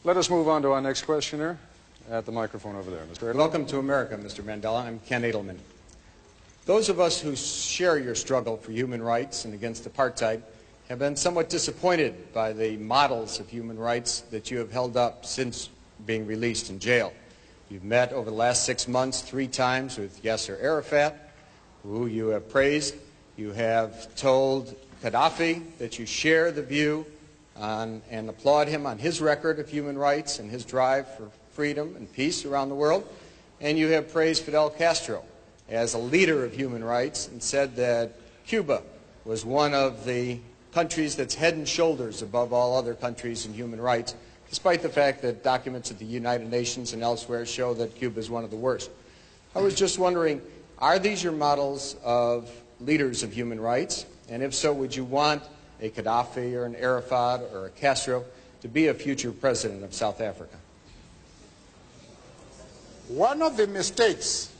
Let us move on to our next questioner at the microphone over there. Mr. Edelman. Welcome to America, Mr. Mandela. I'm Ken Edelman. Those of us who share your struggle for human rights and against apartheid have been somewhat disappointed by the models of human rights that you have held up since being released in jail. You've met over the last 6 months 3 times with Yasser Arafat, who you have praised. You have told Gaddafi that you share the view and applaud him on his record of human rights and his drive for freedom and peace around the world. And you have praised Fidel Castro as a leader of human rights and said that Cuba was one of the countries that's head and shoulders above all other countries in human rights, despite the fact that documents at the United Nations and elsewhere show that Cuba is one of the worst. I was just wondering, are these your models of leaders of human rights? And if so, would you want a Gaddafi or an Arafat or a Castro to be a future president of South Africa? One of the mistakes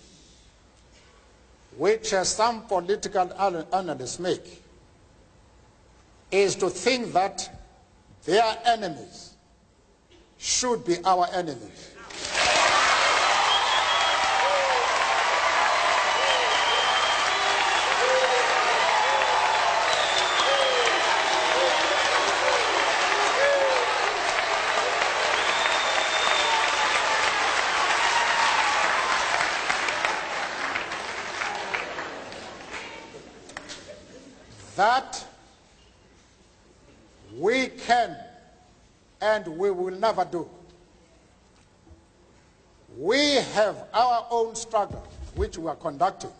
which some political analysts make is to think that their enemies should be our enemies. That we can and we will never do. We have our own struggle which we are conducting.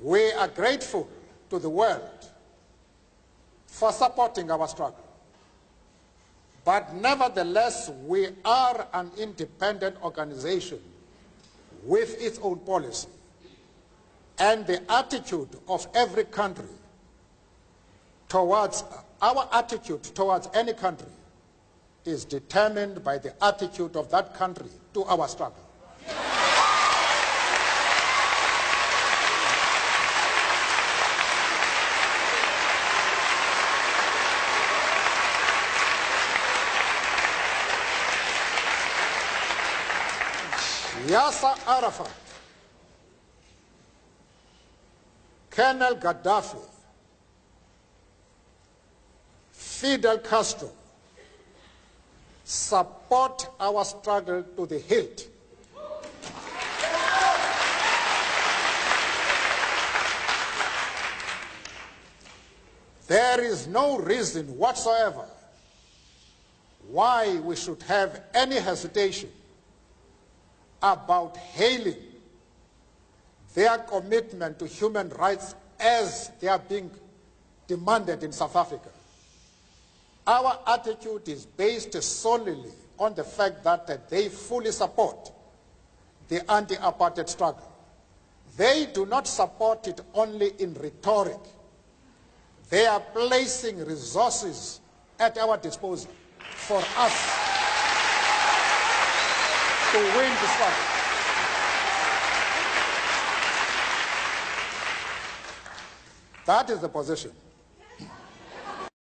We are grateful to the world for supporting our struggle. But nevertheless, we are an independent organization with its own policy. And the attitude of every country towards, our attitude towards any country is determined by the attitude of that country to our struggle. Yasser Arafat, Colonel Gaddafi, Fidel Castro support our struggle to the hilt. There is no reason whatsoever why we should have any hesitation about hailing their commitment to human rights as they are being demanded in South Africa. Our attitude is based solely on the fact that they fully support the anti-apartheid struggle. They do not support it only in rhetoric. They are placing resources at our disposal for us to win the struggle. That is the position.